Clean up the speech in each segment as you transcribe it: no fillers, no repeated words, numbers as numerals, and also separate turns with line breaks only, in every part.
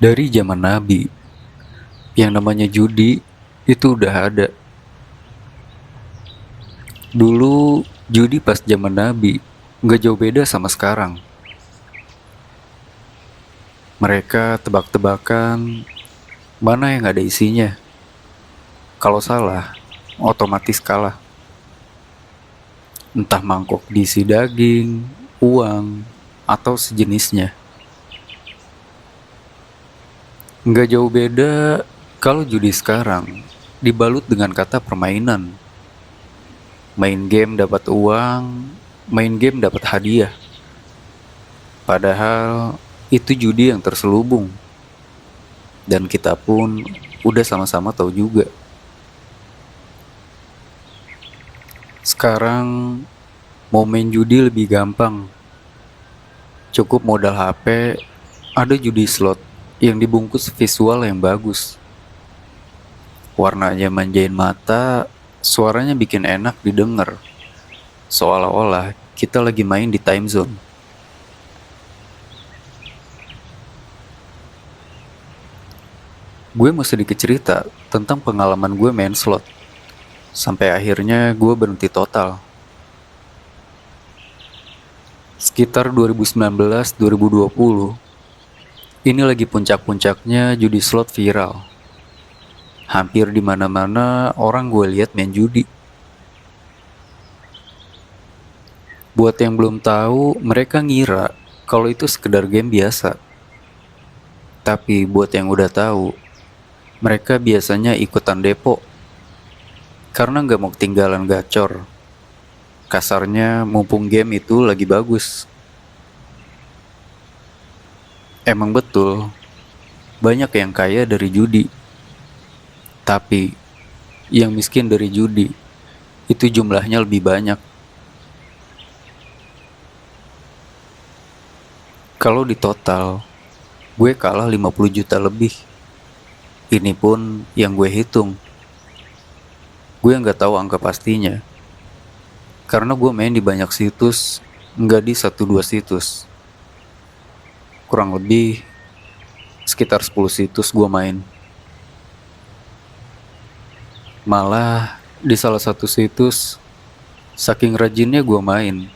Dari zaman Nabi, yang namanya judi itu udah ada. Dulu judi pas zaman Nabi nggak jauh beda sama sekarang. Mereka tebak-tebakan mana yang ada isinya. Kalau salah, otomatis kalah. Entah mangkok diisi daging, uang, atau sejenisnya. Nggak jauh beda kalau judi sekarang dibalut dengan kata permainan. Main game dapat uang, main game dapat hadiah. Padahal itu judi yang terselubung. Dan kita pun udah sama-sama tahu juga. Sekarang mau main judi lebih gampang. Cukup modal HP, ada judi slot yang dibungkus visual yang bagus. Warnanya manjain mata, suaranya bikin enak didengar. Seolah-olah kita lagi main di time zone. Gue mau sedikit cerita tentang pengalaman gue main slot. Sampai akhirnya gue berhenti total. Sekitar 2019-2020, ini lagi puncak-puncaknya judi slot viral. Hampir di mana-mana orang gue lihat main judi. Buat yang belum tahu, mereka ngira kalau itu sekedar game biasa. Tapi buat yang udah tahu, mereka biasanya ikutan depo karena nggak mau ketinggalan gacor. Kasarnya mumpung game itu lagi bagus. Emang betul, banyak yang kaya dari judi. Tapi yang miskin dari judi itu jumlahnya lebih banyak. Kalau di total, gue kalah 50 juta lebih. Ini pun yang gue hitung. Gue nggak tahu angka pastinya. Karena gue main di banyak situs, nggak di satu dua situs. Kurang lebih sekitar 10 situs gue main. Malah di salah satu situs, saking rajinnya gue main,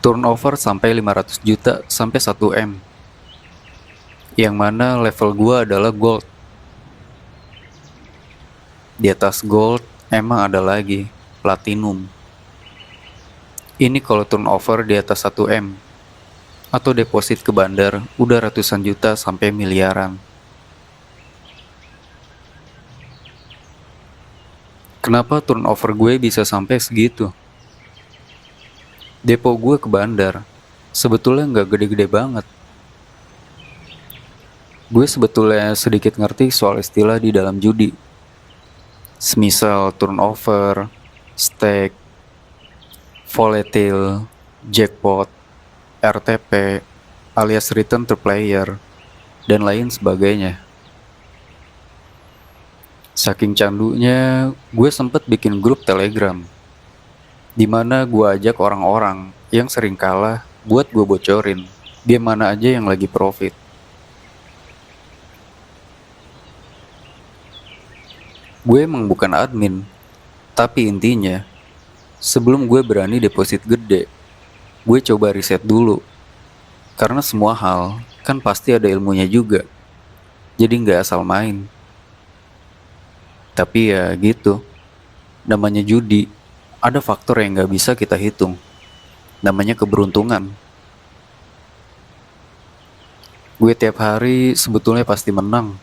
turnover sampai 500 juta sampai 1 M. Yang mana level gue adalah gold. Di atas gold emang ada lagi platinum. Ini kalau turnover di atas 1 M atau deposit ke bandar udah ratusan juta sampai miliaran. Kenapa turnover gue bisa sampai segitu? Depo gue ke bandar sebetulnya nggak gede-gede banget. Gue sebetulnya sedikit ngerti soal istilah di dalam judi. Semisal turnover, stake, volatile, jackpot, RTP, alias return to player, dan lain sebagainya. Saking candunya, gue sempet bikin grup Telegram, di mana gue ajak orang-orang yang sering kalah buat gue bocorin game mana aja yang lagi profit. Gue emang bukan admin, tapi intinya, sebelum gue berani deposit gede, gue coba riset dulu. Karena semua hal kan pasti ada ilmunya juga, jadi nggak asal main. Tapi ya gitu, namanya judi, ada faktor yang nggak bisa kita hitung. Namanya keberuntungan. Gue tiap hari sebetulnya pasti menang.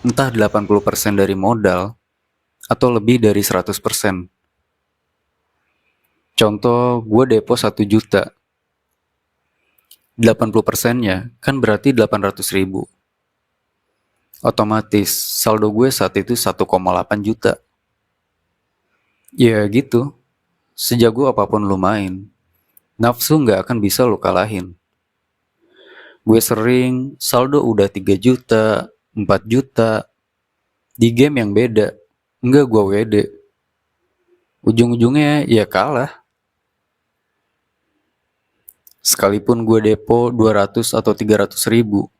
Entah 80% dari modal, atau lebih dari 100%. Contoh, gue depo 1 juta. 80%-nya kan berarti 800 ribu. Otomatis saldo gue saat itu 1,8 juta. Ya gitu, sejago apapun lu main, nafsu nggak akan bisa lu kalahin. Gue sering saldo udah 3 juta, 4 juta, di game yang beda, enggak gue WD. Ujung-ujungnya ya kalah. Sekalipun gue depo 200 atau 300 ribu,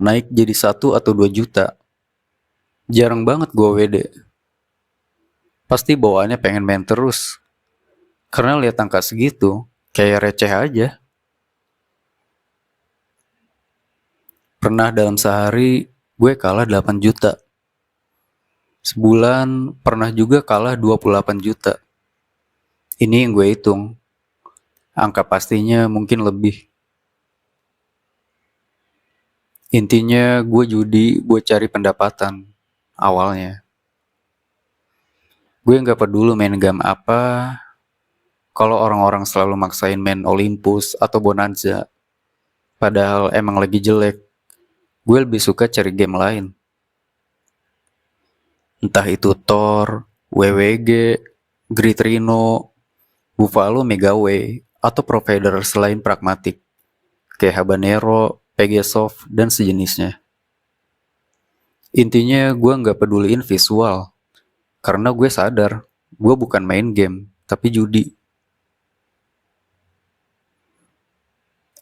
naik jadi 1 atau 2 juta. Jarang banget gue WD. Pasti bawaannya pengen main terus. Karena lihat angka segitu, kayak receh aja. Pernah dalam sehari, gue kalah 8 juta. Sebulan pernah juga kalah 28 juta. Ini yang gue hitung. Angka pastinya mungkin lebih. Intinya gue judi buat cari pendapatan. Awalnya. Gue gak peduli main game apa. Kalau orang-orang selalu maksain main Olympus atau Bonanza. Padahal emang lagi jelek. Gue lebih suka cari game lain. Entah itu Thor, WWG, Grid Rhino, Buffalo Megaway, atau provider selain pragmatik, kayak Habanero, Pegasoft, dan sejenisnya. Intinya gue gak peduliin visual, karena gue sadar, gue bukan main game, tapi judi.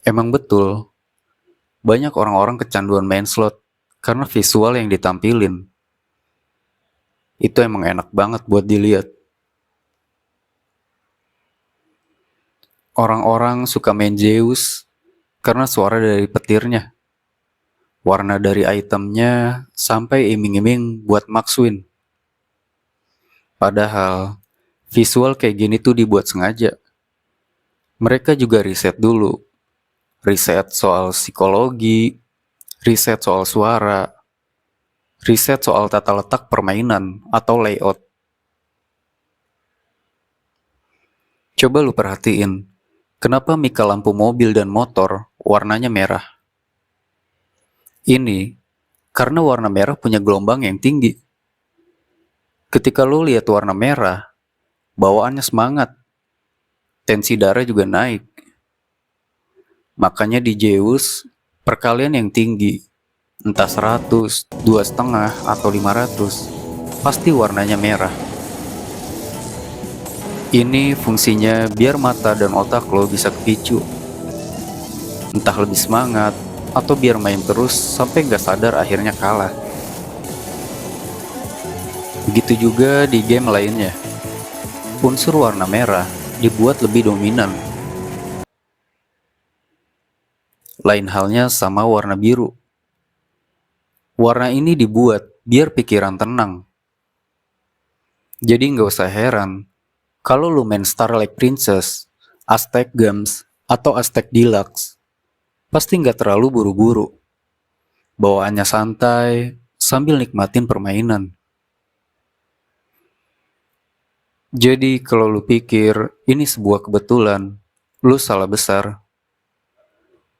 Emang betul, banyak orang-orang kecanduan main slot, karena visual yang ditampilin. Itu emang enak banget buat dilihat. Orang-orang suka main Zeus, karena suara dari petirnya. Warna dari itemnya, sampai iming-iming buat max win. Padahal, visual kayak gini tuh dibuat sengaja. Mereka juga riset dulu. Riset soal psikologi, riset soal suara, riset soal tata letak permainan atau layout. Coba lu perhatiin, kenapa mika lampu mobil dan motor warnanya merah? Ini karena warna merah punya gelombang yang tinggi. Ketika lo lihat warna merah, bawaannya semangat. Tensi darah juga naik. Makanya di Zeus, perkalian yang tinggi, entah 100, 2,5, atau 500, pasti warnanya merah. Ini fungsinya biar mata dan otak lo bisa kepicu. Entah lebih semangat, atau biar main terus sampai gak sadar akhirnya kalah. Begitu juga di game lainnya. Unsur warna merah dibuat lebih dominan. Lain halnya sama warna biru. Warna ini dibuat biar pikiran tenang. Jadi gak usah heran kalau lu main Starlight Princess, Aztec Games, atau Aztec Deluxe, pasti gak terlalu buru-buru. Bawaannya santai, sambil nikmatin permainan. Jadi kalau lu pikir ini sebuah kebetulan, lu salah besar.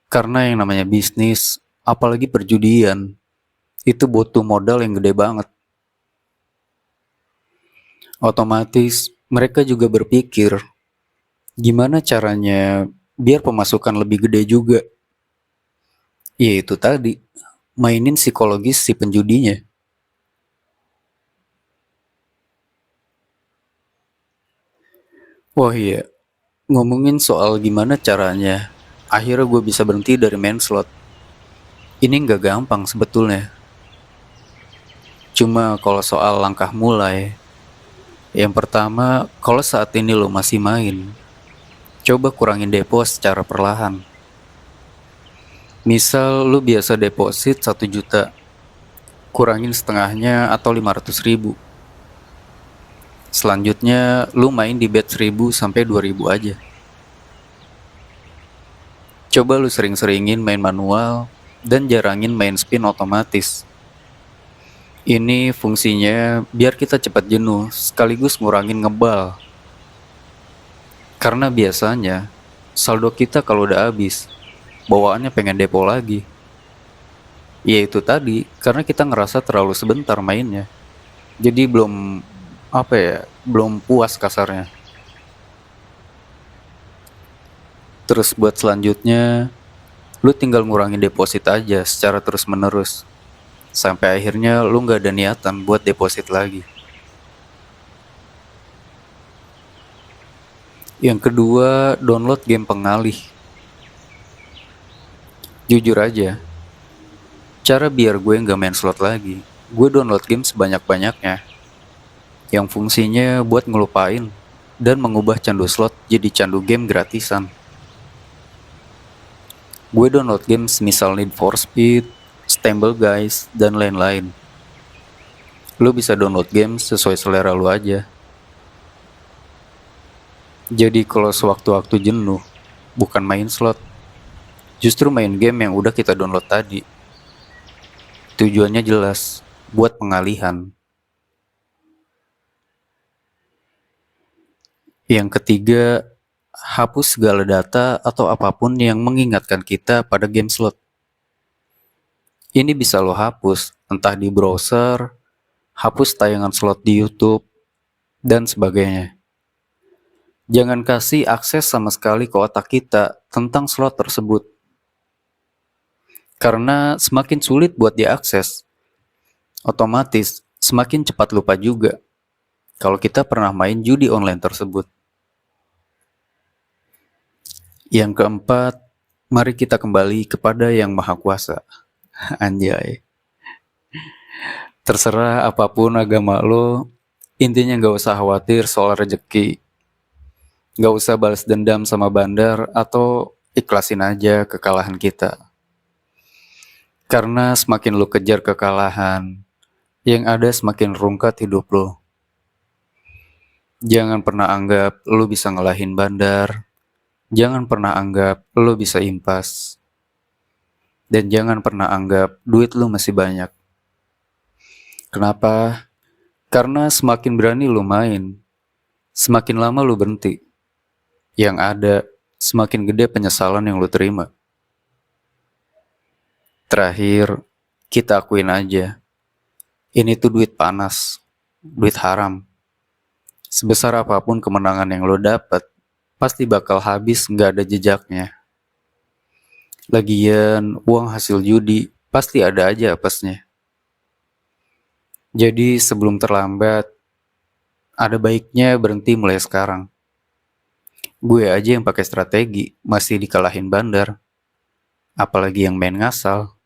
Karena yang namanya bisnis, apalagi perjudian, itu butuh modal yang gede banget. Otomatis mereka juga berpikir, gimana caranya biar pemasukan lebih gede juga. Yaitu tadi, mainin psikologis si penjudinya. Wah iya, ngomongin soal gimana caranya, akhirnya gue bisa berhenti dari main slot. Ini nggak gampang sebetulnya. Cuma kalau soal langkah mulai, yang pertama, kalau saat ini lo masih main, coba kurangin depo secara perlahan. Misal lo biasa deposit 1 juta, kurangin setengahnya atau 500.000. Selanjutnya, lu main di bet 1.000 sampai 2.000 aja. Coba lu sering-seringin main manual dan jarangin main spin otomatis. Ini fungsinya biar kita cepat jenuh sekaligus ngurangin ngebal. Karena biasanya saldo kita kalau udah habis, bawaannya pengen depo lagi. Yaitu tadi, karena kita ngerasa terlalu sebentar mainnya. Jadi belum puas kasarnya. Terus buat selanjutnya, lu tinggal ngurangin deposit aja secara terus menerus. Sampai akhirnya lu gak ada niatan buat deposit lagi. Yang kedua, download game pengalih. Jujur aja, Cara biar gue nggak main slot lagi, gue download game sebanyak-banyaknya, yang fungsinya buat ngelupain dan mengubah candu slot jadi candu game gratisan. Gue download games misal Need for Speed, Stumble Guys, dan lain-lain. Lu bisa download game sesuai selera lu aja. Jadi kalau sewaktu-waktu jenuh, bukan main slot, justru main game yang udah kita download tadi. Tujuannya jelas, buat pengalihan. Yang ketiga, hapus segala data atau apapun yang mengingatkan kita pada game slot. Ini bisa lo hapus, entah di browser, hapus tayangan slot di YouTube, dan sebagainya. Jangan kasih akses sama sekali ke otak kita tentang slot tersebut. Karena semakin sulit buat diakses, otomatis semakin cepat lupa juga kalau kita pernah main judi online tersebut. Yang keempat, mari kita kembali kepada Yang Maha Kuasa. Anjay. Terserah apapun agama lo, intinya gak usah khawatir soal rezeki. Gak usah balas dendam sama bandar atau ikhlasin aja kekalahan kita. Karena semakin lo kejar kekalahan, yang ada semakin rungkat hidup lo. Jangan pernah anggap lo bisa ngalahin bandar. Jangan pernah anggap lo bisa impas. Dan jangan pernah anggap duit lo masih banyak. Kenapa? Karena semakin berani lo main, semakin lama lo berhenti. Yang ada, semakin gede penyesalan yang lo terima. Terakhir, kita akuin aja. Ini tuh duit panas, duit haram. Sebesar apapun kemenangan yang lo dapat, pasti bakal habis gak ada jejaknya. Lagian, uang hasil judi pasti ada aja apesnya. Jadi sebelum terlambat, ada baiknya berhenti mulai sekarang. Gue aja yang pakai strategi masih dikalahin bandar, apalagi yang main ngasal.